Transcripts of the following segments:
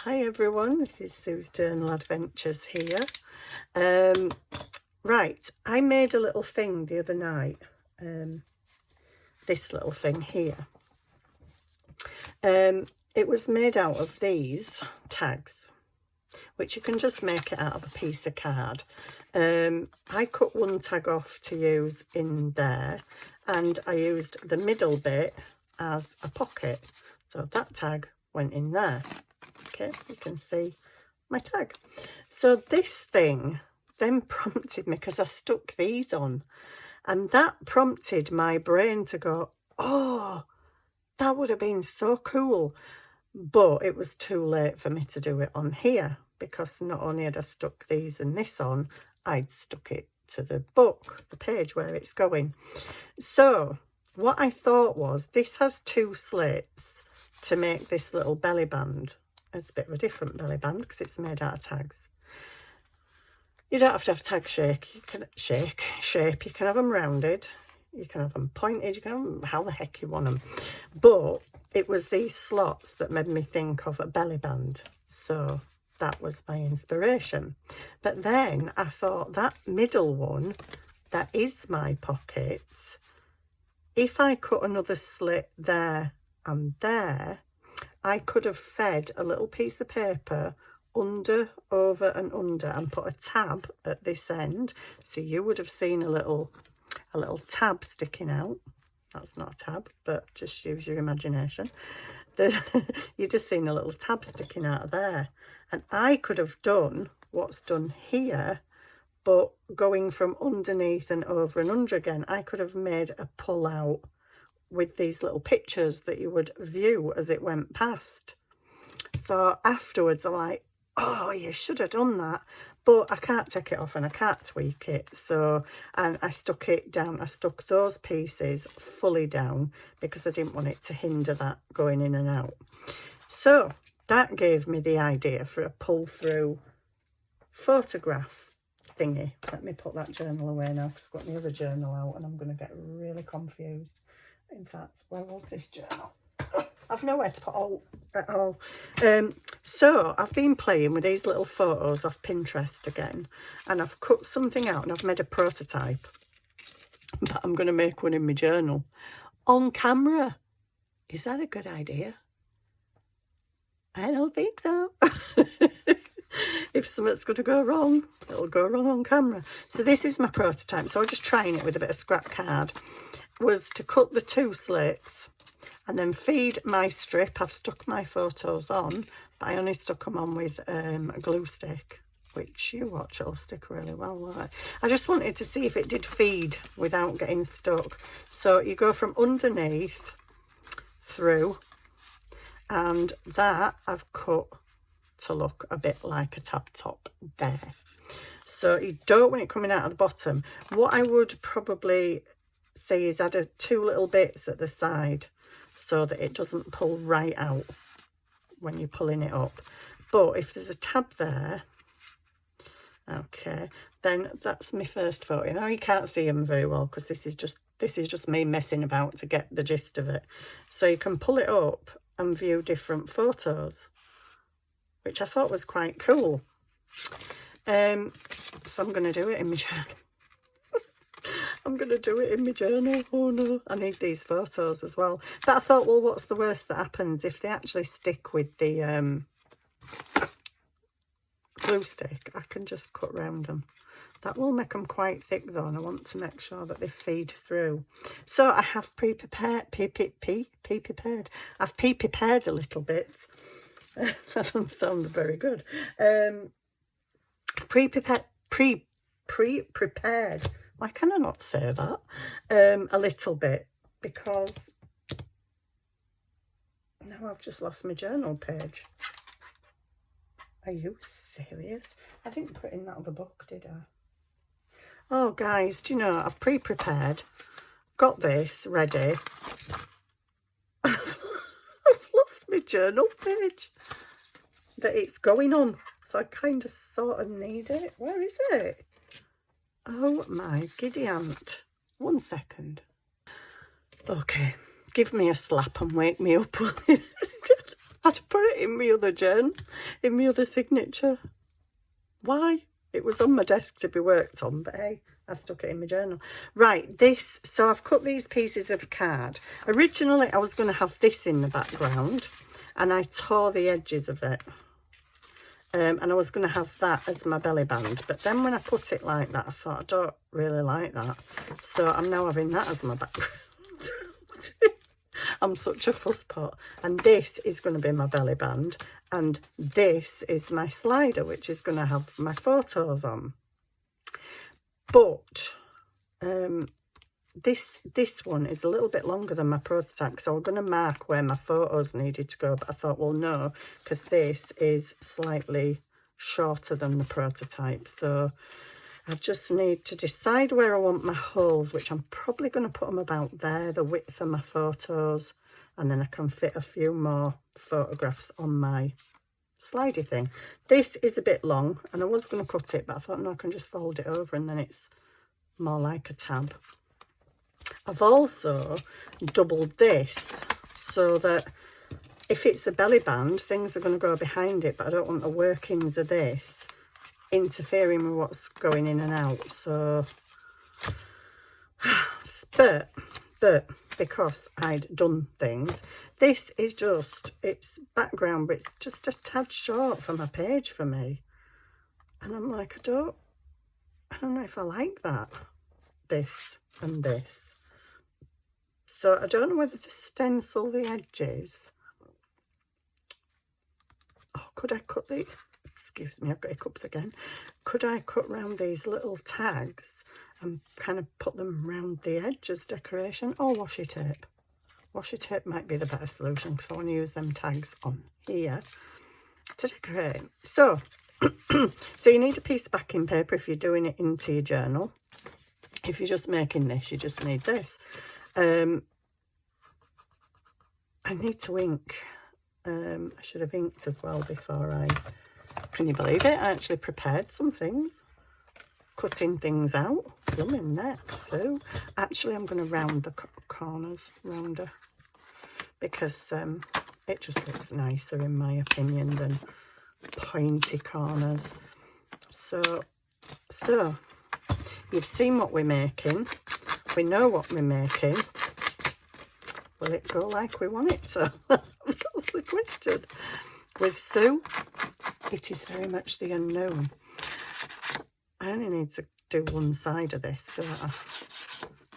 Hi everyone, this is Sue's Journal Adventures here. Right, I made a little thing the other night, this little thing here. It was made out of these tags, which you can just make it out of a piece of card. I cut one tag off to use in there, and I used the middle bit as a pocket. So that tag went in there. Okay, you can see my tag. So this thing then prompted me, because I stuck these on, and that prompted my brain to go, oh, that would have been so cool. But it was too late for me to do it on here, because not only had I stuck these and this on, I'd stuck it to the book, the page where it's going. So what I thought was, this has two slits to make this little belly band. It's a bit of a different belly band because it's made out of tags. You don't have to have tag shape. You can shape. You can have them rounded. You can have them pointed. You can have them how the heck you want them. But it was these slots that made me think of a belly band. So that was my inspiration. But then I thought that middle one, that is my pocket. If I cut another slit there and there, I could have fed a little piece of paper under, over and under, and put a tab at this end. So you would have seen a little tab sticking out. That's not a tab, but just use your imagination. You'd just seen a little tab sticking out of there. And I could have done what's done here, but going from underneath and over and under again, I could have made a pull out with these little pictures that you would view as it went past. So afterwards I'm like, oh, you should have done that, but I can't take it off and I can't tweak it. So, and I stuck it down. I stuck those pieces fully down because I didn't want it to hinder that going in and out. So that gave me the idea for a pull through photograph thingy. Let me put that journal away now because I've got the other journal out and I'm going to get really confused. In fact, where was this journal? I've nowhere to put all at all. So I've been playing with these little photos off Pinterest again, and I've cut something out and I've made a prototype. But I'm going to make one in my journal on camera. Is that a good idea? I don't think so. If something's going to go wrong, it'll go wrong on camera. So this is my prototype. So I'm just trying it with a bit of scrap card. Was to cut the two slits and then feed my strip. I've stuck my photos on, but I only stuck them on with a glue stick, which you watch, it'll stick really well, won't it? I just wanted to see if it did feed without getting stuck. So you go from underneath through, and that I've cut to look a bit like a tab top there. So you don't want it coming out of the bottom. What I would probably say is add two little bits at the side so that it doesn't pull right out when you're pulling it up. But if there's a tab there, okay, then that's my first photo. Now you can't see them very well because this is just me messing about to get the gist of it. So you can pull it up and view different photos, which I thought was quite cool. So I'm going to do it in my journal. I'm going to do it in my journal. Oh no, I need these photos as well. But I thought, well, what's the worst that happens if they actually stick with the glue stick? I can just cut round them. That will make them quite thick though, and I want to make sure that they feed through. So I have pre-prepared. I've pre-prepared a little bit. That doesn't sound very good. Pre-prepared. Why can I not say that? A little bit, because now I've just lost my journal page. Are you serious? I didn't put in that other book, did I? Oh, guys, do you know, I've pre-prepared, got this ready. I've lost my journal page that it's going on, so I kind of sort of need it. Where is it? Oh my giddy aunt. 1 second. Okay, give me a slap and wake me up. I'd put it in my other journal, in my other signature. Why? It was on my desk to be worked on, but hey, I stuck it in my journal. Right, this, so I've cut these pieces of card. Originally, I was going to have this in the background, and I tore the edges of it. And I was going to have that as my belly band. But then when I put it like that, I thought, I don't really like that. So I'm now having that as my background. I'm such a fusspot. And this is going to be my belly band. And this is my slider, which is going to have my photos on. But this one is a little bit longer than my prototype, so I'm going to mark where my photos needed to go. But I thought, well, no, because this is slightly shorter than the prototype. So I just need to decide where I want my holes, which I'm probably going to put them about there, the width of my photos, and then I can fit a few more photographs on my slidey thing. This is a bit long, and I was going to cut it, but I thought, no, I can just fold it over and then it's more like a tab. I've also doubled this so that if it's a belly band, things are going to go behind it, but I don't want the workings of this interfering with what's going in and out. So, but because I'd done things, this is just, it's background, but it's just a tad short for my page for me. And I'm like, I don't know if I like that, this and this. So I don't know whether to stencil the edges. Oh, could I cut these? Excuse me, I've got hiccups again. Could I cut round these little tags and kind of put them round the edge as decoration? Or washi tape? Washi tape might be the better solution because I want to use them tags on here to decorate. So, so you need a piece of backing paper if you're doing it into your journal. If you're just making this, you just need this. I need to ink. I should have inked as well before I... Can you believe it? I actually prepared some things. Cutting things out. Blooming neck, so actually I'm going to round the corners rounder because it just looks nicer in my opinion than pointy corners. So you've seen what we're making. We know what we're making. Will it go like we want it to? That's the question. With Sue, it is very much the unknown. I only need to do one side of this, don't I?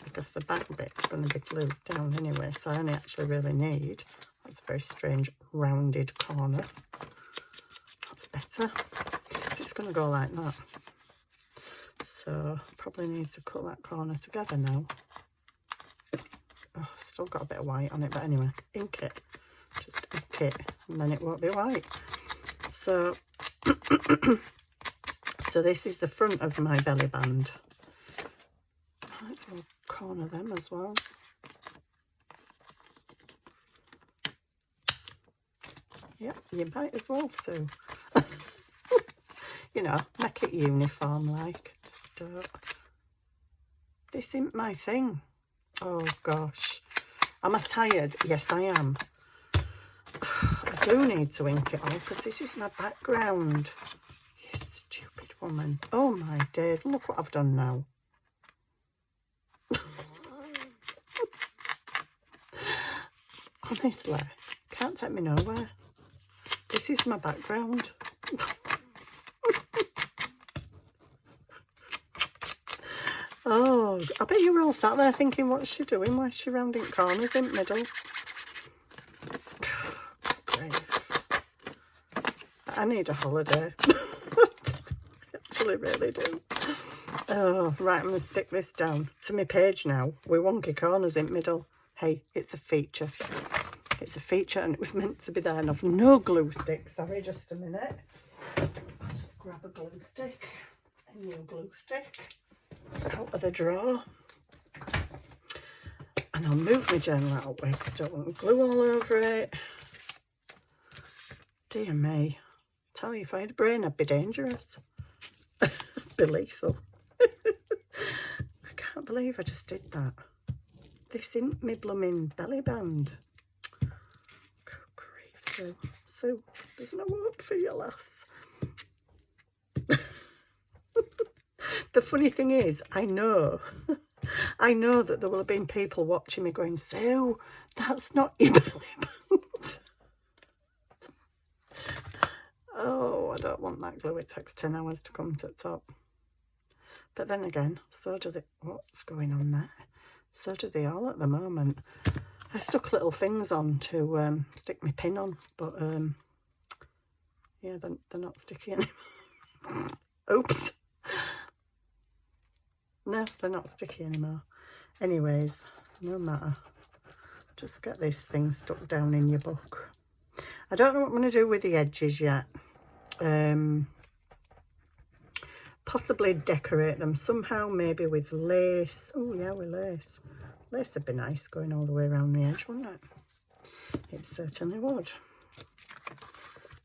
Because the back bit's going to be glued down anyway, so I only actually really need, that's a very strange rounded corner. That's better. It's going to go like that. So probably need to cut that corner together now. Oh, still got a bit of white on it, but anyway, ink it. Just ink it, and then it won't be white. So, so this is the front of my belly band. Let's corner them as well. Yep, you might as well, Sue. You know, make it uniform like. Just don't. This isn't my thing. Oh gosh. Am I tired? Yes, I am. I do need to ink it all because this is my background. You stupid woman. Oh my days. Look what I've done now. Honestly, can't take me nowhere. This is my background. Oh, I bet you were all sat there thinking, what's she doing? Why is she rounding corners in the middle? I need a holiday. I actually really do. Oh, right, I'm going to stick this down to my page now with wonky corners in the middle. Hey, it's a feature. It's a feature and it was meant to be there. And I've no glue stick. Sorry, just a minute. I'll just grab a glue stick. A new glue stick out of the drawer. And I'll move my journal out of the way because I don't want glue all over it. Dear me. Tell you, if I had a brain, I'd be dangerous. Be lethal. I can't believe I just did that. This isn't my blooming belly band. Good grief, so Sue, there's no hope for you, lass. The funny thing is, I know that there will have been people watching me going, Sue, that's not your belly band. Oh, I don't want that glue. It takes 10 hours to come to the top. But then again, so do they. What's going on there? So do they all at the moment. I stuck little things on to stick my pin on, but yeah, they're not sticky anymore. Oops. No, they're not sticky anymore. Anyways, no matter. Just get this thing stuck down in your book. I don't know what I'm going to do with the edges yet. Possibly decorate them somehow, maybe with lace. Oh yeah, with lace. Lace would be nice going all the way around the edge, wouldn't it? It certainly would.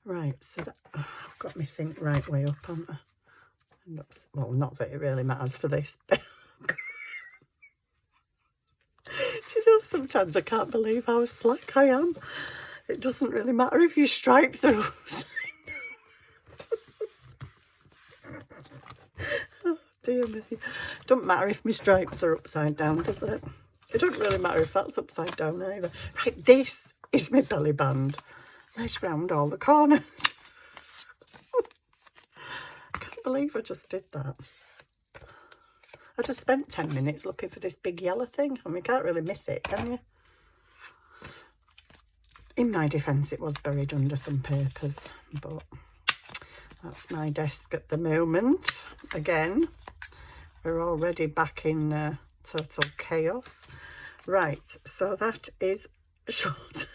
Right, so that, I've got my think right way up, haven't I? Well, not that it really matters for this. Do you know, sometimes I can't believe how slack I am. It doesn't really matter if your stripes are upside down. Oh, dear me. Don't matter if my stripes are upside down, does it? It doesn't really matter if that's upside down either. Right, this is my belly band. Nice round all the corners. I can't believe I just did that. I just spent 10 minutes looking for this big yellow thing. I mean, you can't really miss it, can you? In my defence, it was buried under some papers, but that's my desk at the moment. Again, we're already back in total chaos. Right, so that is short.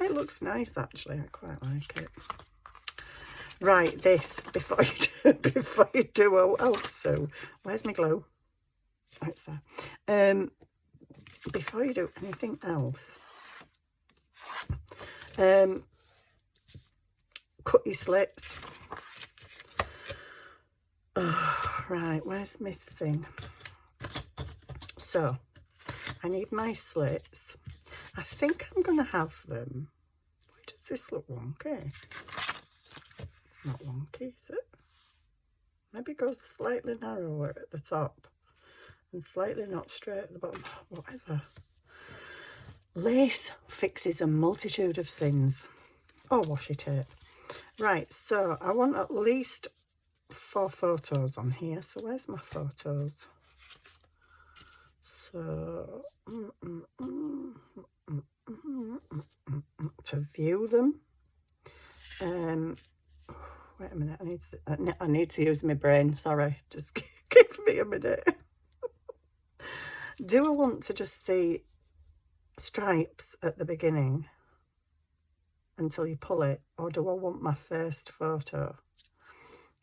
It looks nice, actually. I quite like it. Right, this, before you do, oh, so, where's my glue? Oh, it's there. Before you do anything else, cut your slits. Oh, right, where's my thing? So, I need my slits. I think I'm going to have them. Why does this look wonky? Not wonky, is it? Maybe it goes slightly narrower at the top and slightly not straight at the bottom. Whatever. Lace fixes a multitude of sins. Oh, washi tape. Right, so I want at least 4 photos on here. So where's my photos? So to view them. Wait a minute, I need to use my brain. Sorry, just give me a minute. Do I want to just see stripes at the beginning until you pull it, or do I want my first photo?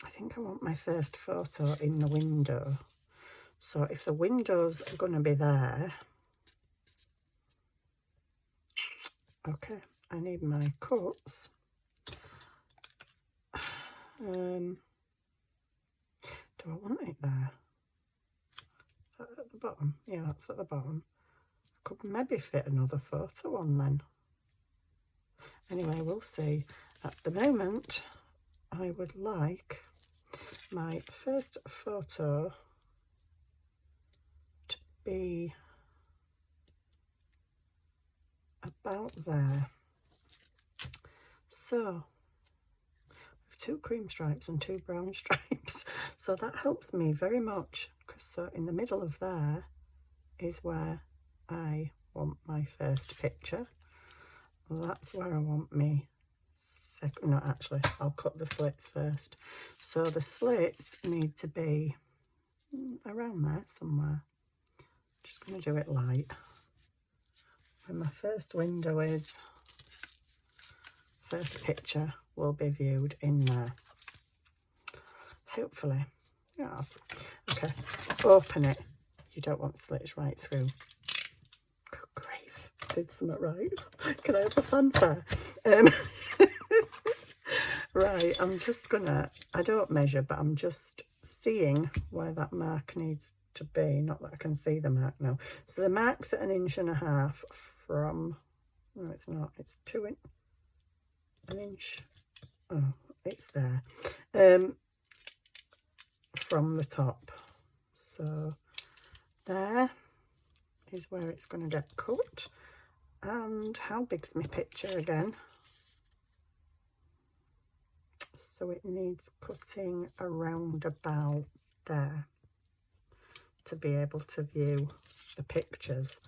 I think I want my first photo in the window. So if the windows are going to be there, okay, I need my cuts. Do I want it there? Is that at the bottom? Yeah, that's at the bottom. I could maybe fit another photo on then. Anyway, we'll see. At the moment, I would like my first photo to be about there. So 2 cream stripes and 2 brown stripes, so that helps me very much, because so in the middle of there is where I want my first picture. That's where I want me second. No, actually, I'll cut the slits first. So the slits need to be around there somewhere. Just going to do it light. And my first window is, first picture will be viewed in there. Hopefully. Yes. Okay. Open it. You don't want slits right through. Good grief. Did something right. Can I have a fanfare? Right. I'm just gonna, I don't measure, but I'm just seeing where that mark needs to be. Not that I can see the mark now. So the mark's at 1.5 inches from, no, it's not. It's 2 inches. an inch. Oh, it's there. From the top. So there is where it's going to get cut. And how big's my picture again? So it needs cutting around about there to be able to view the pictures.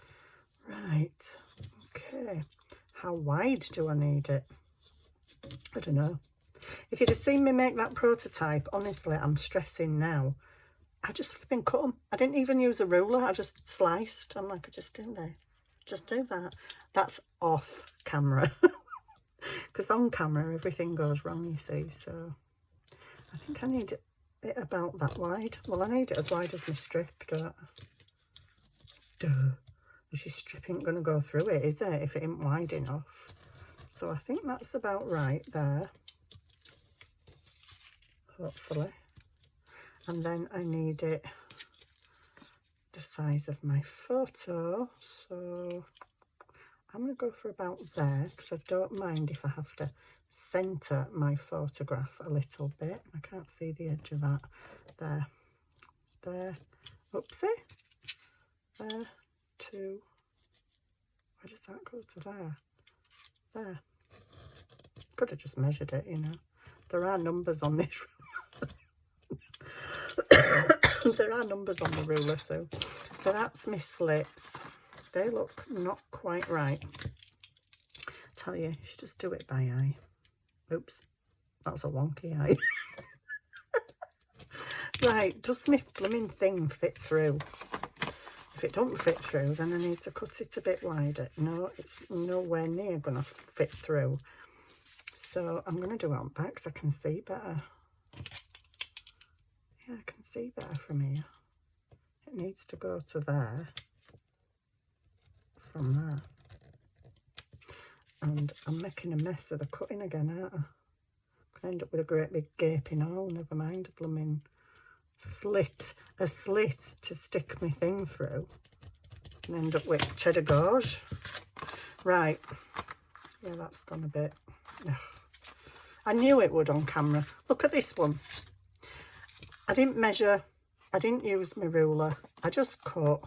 Right, okay. How wide do I need it? I don't know. If you'd have seen me make that prototype, honestly, I'm stressing now. I just flipping cut them. I didn't even use a ruler. I just sliced. I'm like, I just do that. Just do that. That's off camera. Because on camera, everything goes wrong, you see. So I think I need it about that wide. Well, I need it as wide as my strip, don't I? Duh. Your strip ain't going to go through it, is it, if it ain't wide enough? So I think that's about right there. Hopefully. And then I need it the size of my photo. So I'm going to go for about there, because I don't mind if I have to centre my photograph a little bit. I can't see the edge of that. There. There. Oopsie. There. To. Where does that go to there? There. Could have just measured it, you know. There are numbers on this there are numbers on the ruler, so that's my slits. They look not quite right. Tell you, you should just do it by eye. Oops, that's a wonky eye. Right, does my blooming thing fit through? If it don't fit through, then I need to cut it a bit wider. No, it's nowhere near going to fit through. So I'm going to do it on back so I can see better. Yeah, I can see better from here. It needs to go to there from there. And I'm making a mess of the cutting again, aren't I? I'm going to end up with a great big gaping hole. Never mind a blooming slit. A slit to stick my thing through. And end up with cheddar gauge. Right. Yeah, that's gone a bit. Ugh. I knew it would on camera. Look at this one. I didn't measure. I didn't use my ruler. I just cut.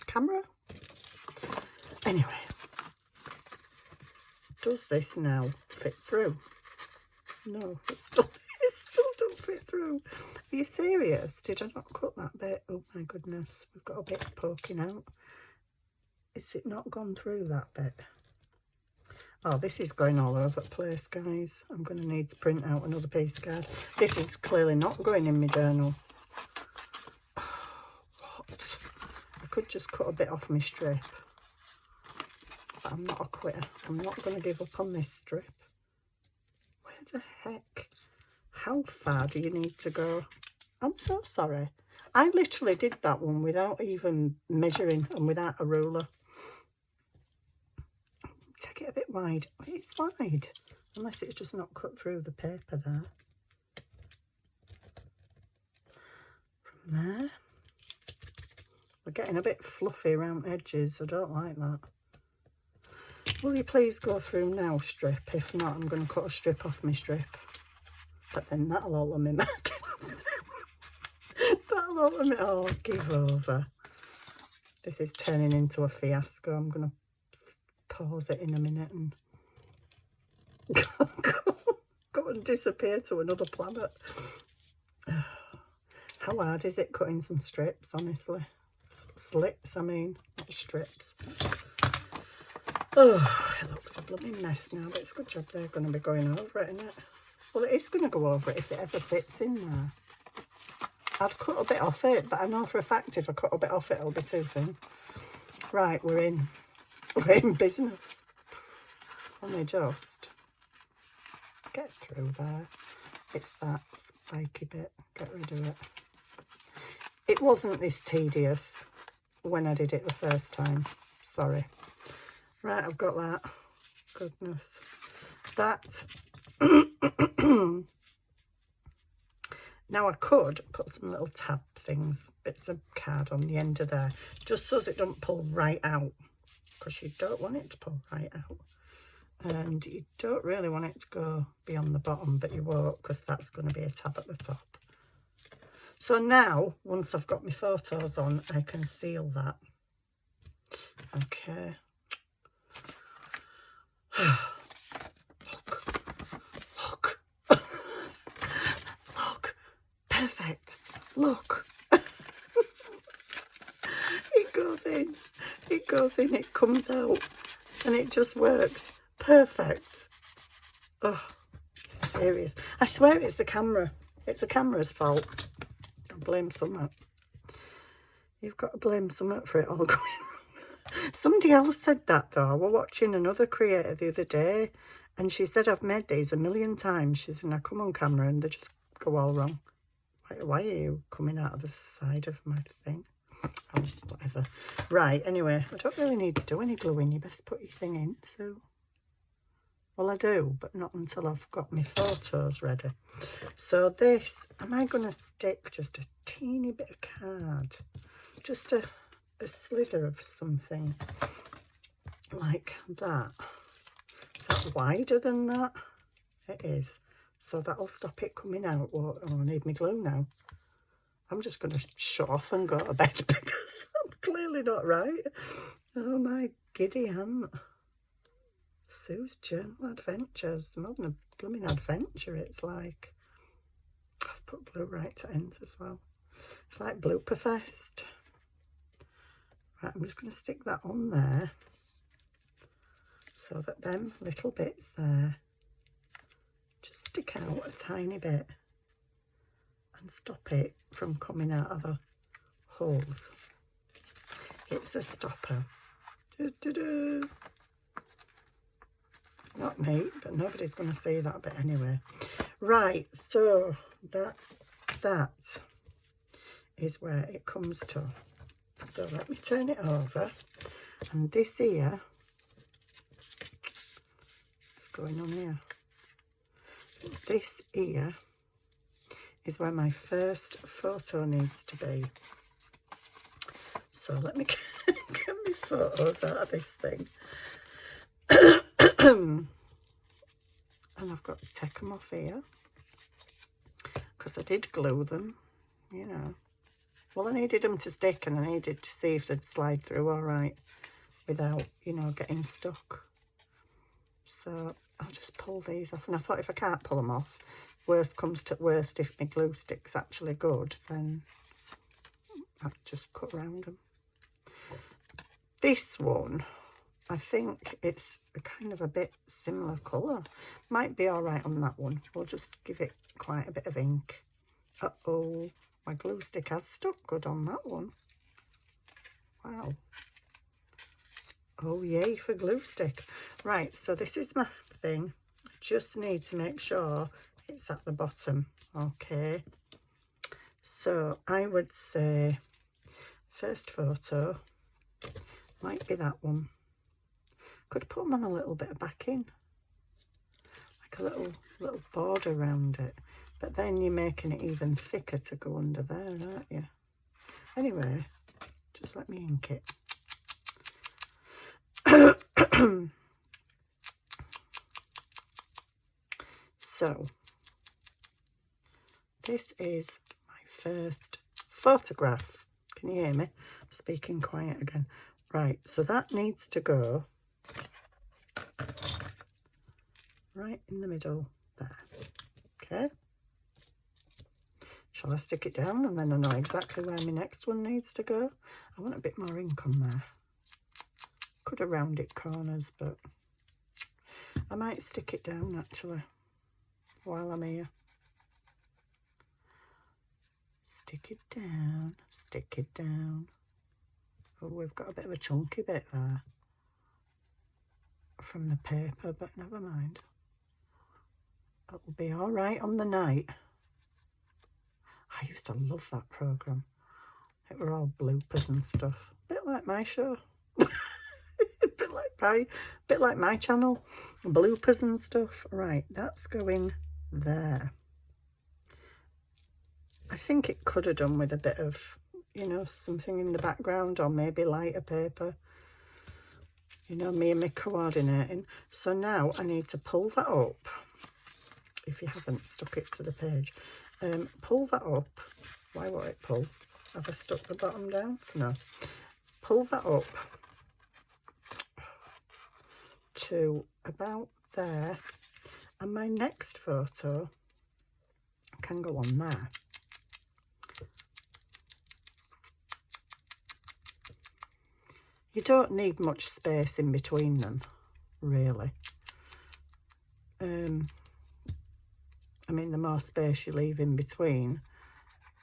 Camera? Anyway. Does this now fit through? No, it still don't fit through. Are you serious? Did I not cut that bit? Oh my goodness. We've got a bit poking out. Is it not gone through that bit? Oh, this is going all over the place, guys. I'm going to need to print out another piece of card. This is clearly not going in my journal. Oh, what? I could just cut a bit off my strip. But I'm not a quitter. I'm not going to give up on this strip. Where the heck? How far do you need to go? I'm so sorry. I literally did that one without even measuring and without a ruler. Take it a bit wide. It's wide, unless it's just not cut through the paper there. From there. We're getting a bit fluffy around edges. I don't like that. Will you please go through now, strip? If not, I'm going to cut a strip off my strip. But then that'll alter me markings. That'll alter me. Oh, give over. This is turning into a fiasco. I'm going to pause it in a minute and go and disappear to another planet. How hard is it cutting some strips, honestly? Slits, I mean, not strips. Oh, it looks a blooming mess now, but it's a good job they're going to be going over it, isn't it? Well, it is going to go over it if it ever fits in there. I'd cut a bit off it, but I know for a fact if I cut a bit off it, it'll be too thin. Right, we're in business. Let me just get through there. It's that spiky bit. Get rid of it. It wasn't this tedious when I did it the first time. Sorry. Right, I've got that. Goodness. That. Now I could put some little tab things, bits of card on the end of there, just so it don't pull right out. because you don't want it to pull right out. And you don't really want it to go beyond the bottom, but you won't, because that's going to be a tab at the top. So now, once I've got my photos on, I can seal that. Okay. Look. Look. Perfect. Look. It goes in. It goes in. It comes out. And it just works. Perfect. Oh, serious. I swear it's the camera. It's the camera's fault. I blame someone. You've got to blame someone for it all going wrong. Somebody else said that though. We're watching another creator the other day, and she said, I've made these a million times. She said, I come on camera and they just go all wrong. Why are you coming out of the side of my thing? Oh, whatever. Right, anyway, I don't really need to do any gluing. You best put your thing in, so... Well, I do, but not until I've got my photos ready. So this, am I going to stick just a teeny bit of card? Just a slither of something like that. Is that wider than that? It is. So that'll stop it coming out. Oh, I need my glue now. I'm just going to shut off and go to bed because I'm clearly not right. Oh my giddy aunt. Sue's Journal Adventures. More than a blooming adventure, it's like. I've put blue right to ends as well. It's like Blooper Fest. Right, I'm just going to stick that on there so that them little bits there just stick out a tiny bit and stop it from coming out of the holes. It's a stopper. Doo-doo-doo. It's not neat, but nobody's going to see that bit anyway. Right, so that is where it comes to. So let me turn it over, and this here is going on here. This here is where my first photo needs to be. So let me get my photos out of this thing. And I've got to take them off here because I did glue them, you know. Well, I needed them to stick, and I needed to see if they'd slide through all right without, you know, getting stuck. So I'll just pull these off. And I thought if I can't pull them off, worst comes to worst, if my glue stick's actually good, then I'll just cut around them. This one, I think it's a kind of a bit similar colour. Might be all right on that one. We'll just give it quite a bit of ink. Uh-oh, my glue stick has stuck good on that one. Wow. Oh, yay for glue stick. Right, so this is my thing. I just need to make sure it's at the bottom. Okay. So I would say first photo might be that one. Could put them on a little bit of backing, like a little border around it, but then you're making it even thicker to go under there, aren't you? Anyway, just let me ink it. So this is my first photograph. Can you hear me? I'm speaking quiet again. Right, so that needs to go right in the middle there. Okay. Shall I stick it down and then I know exactly where my next one needs to go? I want a bit more ink on there. Could have rounded corners, but I might stick it down actually while I'm here. Stick it down, stick it down. Oh, we've got a bit of a chunky bit there from the paper, but never mind. It'll be all right on the night. I used to love that programme. It were all bloopers and stuff. A bit like my show. a bit like my channel. Bloopers and stuff. Right, that's going there. I think it could have done with a bit of, you know, something in the background, or maybe lighter paper. You know me and my coordinating. So now I need to pull that up. If you haven't stuck it to the page, pull that up. Why won't it pull? Have I stuck the bottom down? No. Pull that up to about there, and my next photo can go on there. You don't need much space in between them, really. I mean, the more space you leave in between,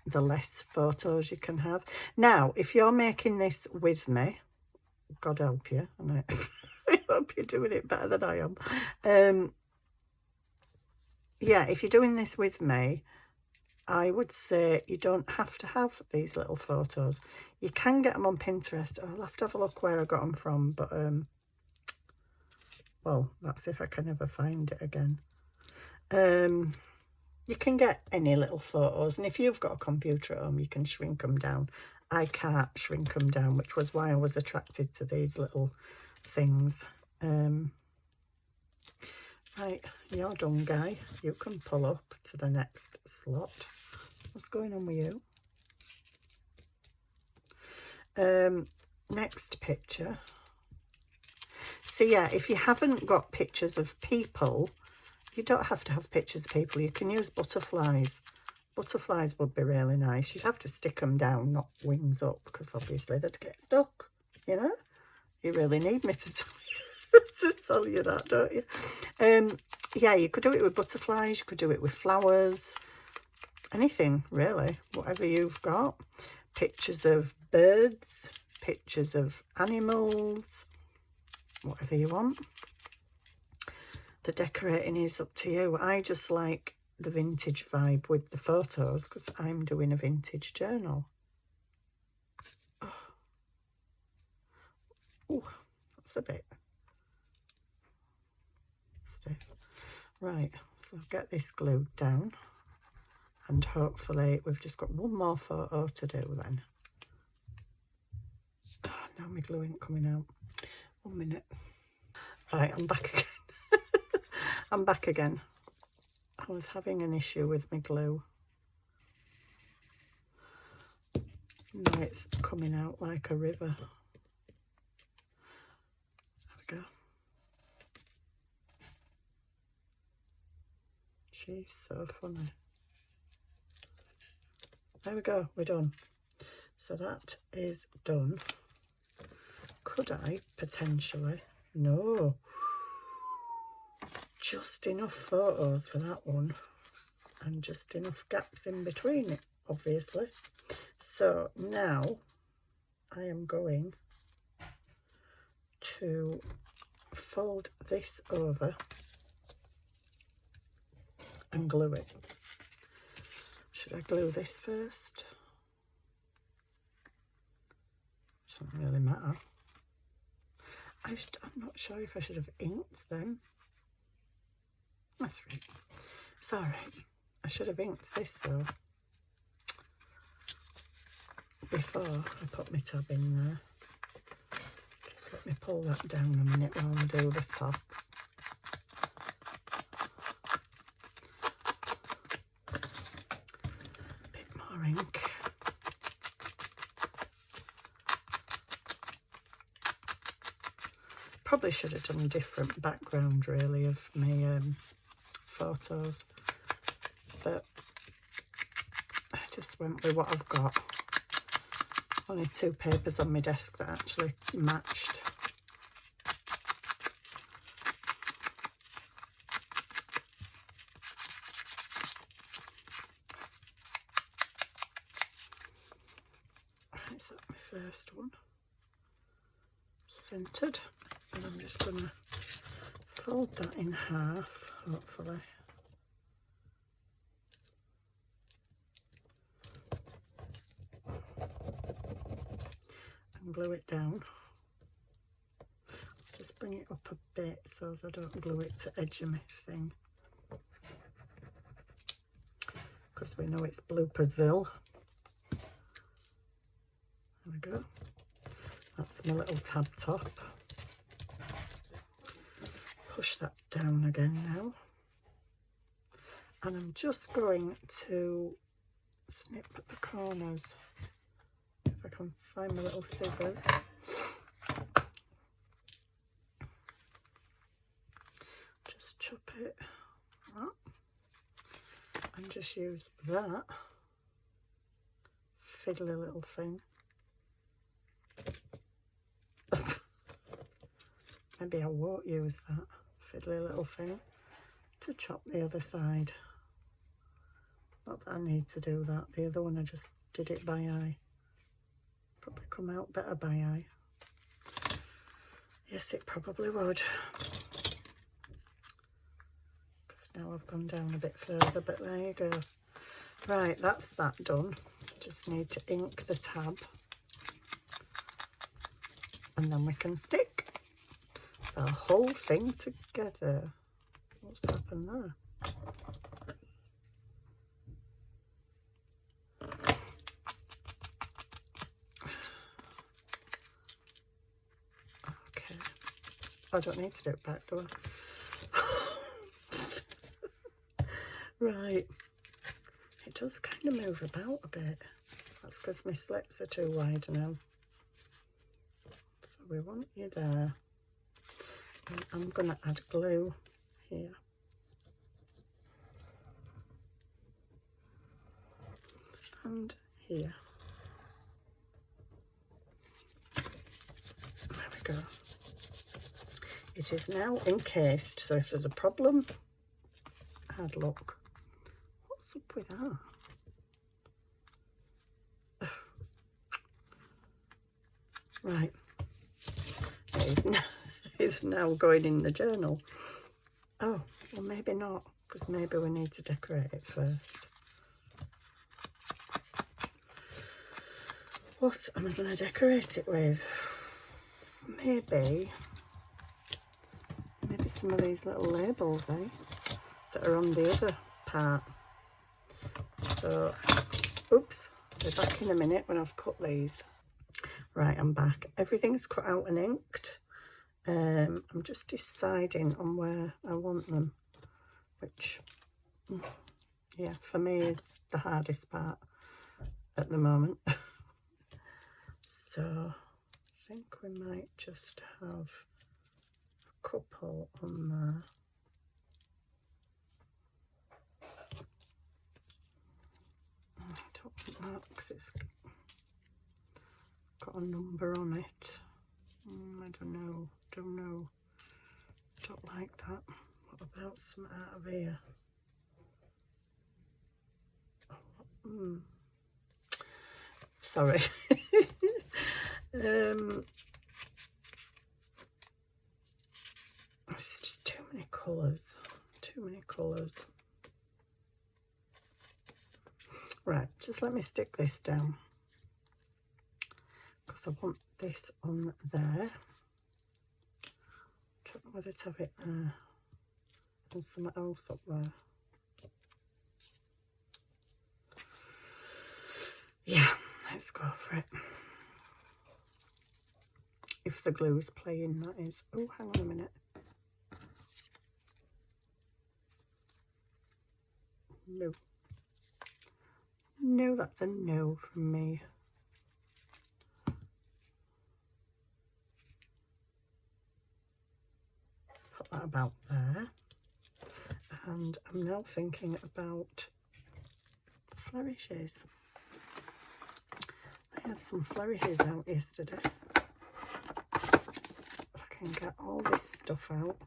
the less photos you can have. Now, if you're making this with me, God help you, and I hope you're doing it better than I am. Yeah, if you're doing this with me, I would say you don't have to have these little photos. You can get them on Pinterest. I'll have to have a look where I got them from, but well, that's if I can ever find it again. You can get any little photos, and if you've got a computer at home, you can shrink them down. I can't shrink them down, which was why I was attracted to these little things. Right, you're done, Guy. You can pull up to the next slot. What's going on with you? Next picture. So yeah, if you haven't got pictures of people, you don't have to have pictures of people. You can use butterflies. Butterflies would be really nice. You'd have to stick them down, not wings up, because obviously they'd get stuck, you know? You really need me to tell you, to tell you that, don't you? Yeah, you could do it with butterflies. You could do it with flowers. Anything, really. Whatever you've got. Pictures of birds. Pictures of animals. Whatever you want. The decorating is up to you. I just like the vintage vibe with the photos because I'm doing a vintage journal. Oh, that's a bit stiff. Right, so get this glued down, and hopefully we've just got one more photo to do then. Oh, now my glue ain't coming out. 1 minute. Right, I'm back again. I'm back again. I was having an issue with my glue. Now it's coming out like a river. There we go. She's so funny. There we go, we're done. So that is done. Could I potentially? No. Just enough photos for that one. And just enough gaps in between it, obviously. So now I am going to fold this over and glue it. Should I glue this first? Doesn't really matter. I'm not sure if I should have inked them. That's right. It's all right. I should have inked this though before I put my tab in there. Just let me pull that down a minute while I do the top. A bit more ink. Probably should have done a different background really of my photos, but I just went with what I've got. Only 2 papers on my desk that actually matched. Right, so that's my first one. Centred. And I'm just going to fold that in half, hopefully. And glue it down. Just bring it up a bit so as I don't glue it to edge of my thing. Because we know it's bloopersville. There we go. That's my little tab top. that down again now. And I'm just going to snip the corners. If I can find my little scissors. Just chop it up. And just use that fiddly little thing. Maybe I won't use that fiddly little thing to chop the other side. Not that I need to do that. The other one I just did it by eye. Probably come out better by eye. Yes, it probably would. Because now I've gone down a bit further, but there you go. Right, that's that done. Just need to ink the tab. And then we can stick the whole thing together. What's happened there? Okay. I don't need to do it back, do I? Right. It does kind of move about a bit. That's because my slits are too wide now. So we want you there. And I'm going to add glue here. And here. There we go. It is now encased, so if there's a problem, hard luck. What's up with that? Right. It's now going in the journal. Oh, well maybe not, because maybe we need to decorate it first. What am I going to decorate it with? Maybe some of these little labels, that are on the other part. So, oops, I'll be back in a minute when I've cut these. Right, I'm back. Everything's cut out and inked. I'm just deciding on where I want them, which, yeah, for me is the hardest part at the moment. So, I think we might just have a couple on there. I don't want that because it's got a number on it. I don't know. Don't like that. What about some out of here? Sorry. It's just too many colours. Right, just let me stick this down because I want this on there. Don't know whether to have it there and something else up there. Yeah, let's go for it. If the glue is playing, that is. Oh, hang on a minute. No. No, that's a no from me. Put that about there. And I'm now thinking about flourishes. I had some flourishes out yesterday. If I can get all this stuff out.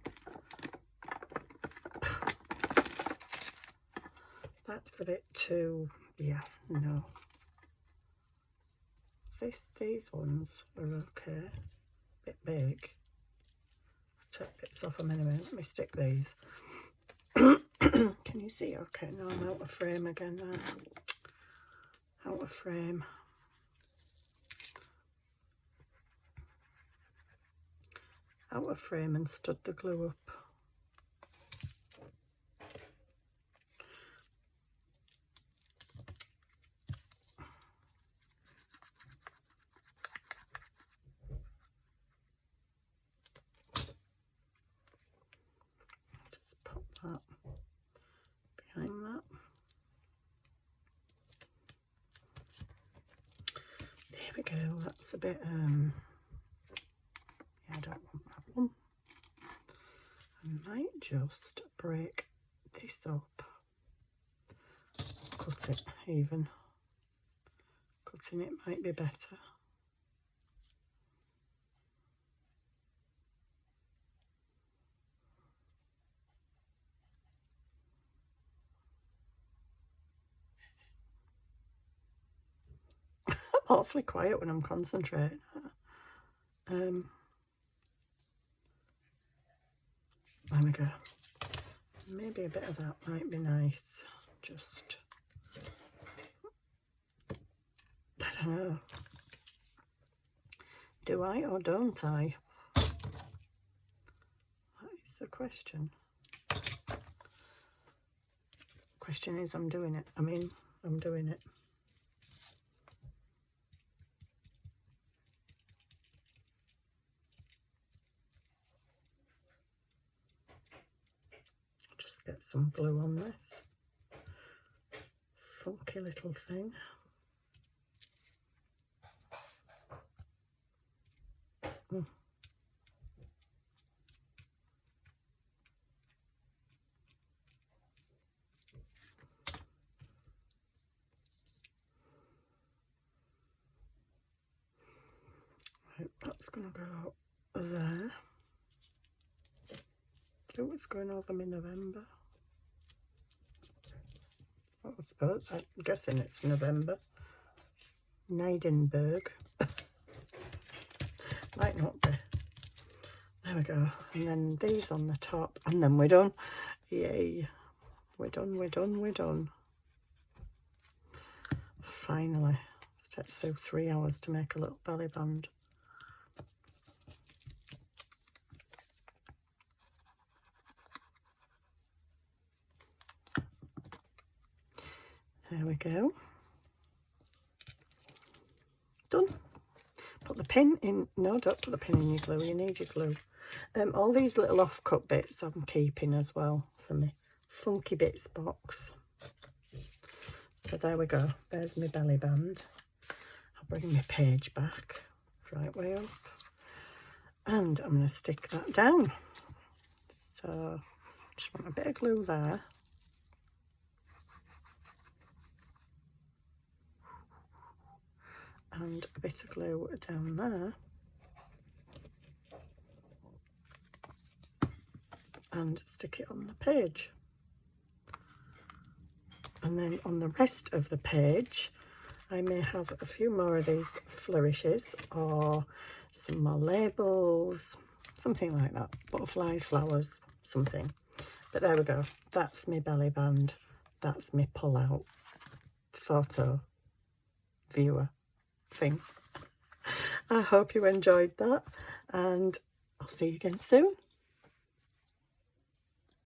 That's a bit too, yeah, no. These ones are okay. Bit big. I'll take bits off them anyway. Let me stick these. Can you see? Okay, now I'm out of frame again now. Out of frame. Out of frame and stood the glue up. That's a bit, yeah, I don't want that one. I might just break this up, cut it even. Cutting it might be better. Awfully quiet when I'm concentrating. There we go. Maybe a bit of that might be nice. Just, I don't know. Do I or don't I? That is the question. Question is, I'm doing it. I'm doing it. Just get some glue on this funky little thing. Right, that's going to go there. Oh, it's going over me November. I suppose, I'm guessing it's November. Neidenberg. Might not be. There we go. And then these on the top. And then we're done. Yay. We're done, we're done, we're done. Finally. It's taken so 3 hours to make a little belly band. There we go. Done. Put the pin in. No, don't put the pin in your glue. You need your glue. All these little off-cut bits I'm keeping as well for me funky bits box. So there we go. There's my belly band. I'll bring my page back right way up. And I'm going to stick that down. So just want a bit of glue there. And a bit of glue down there. And stick it on the page. And then on the rest of the page, I may have a few more of these flourishes or some more labels, something like that. Butterfly, flowers, something. But there we go. That's my belly band. That's my pull-out photo viewer thing. I hope you enjoyed that, and I'll see you again soon.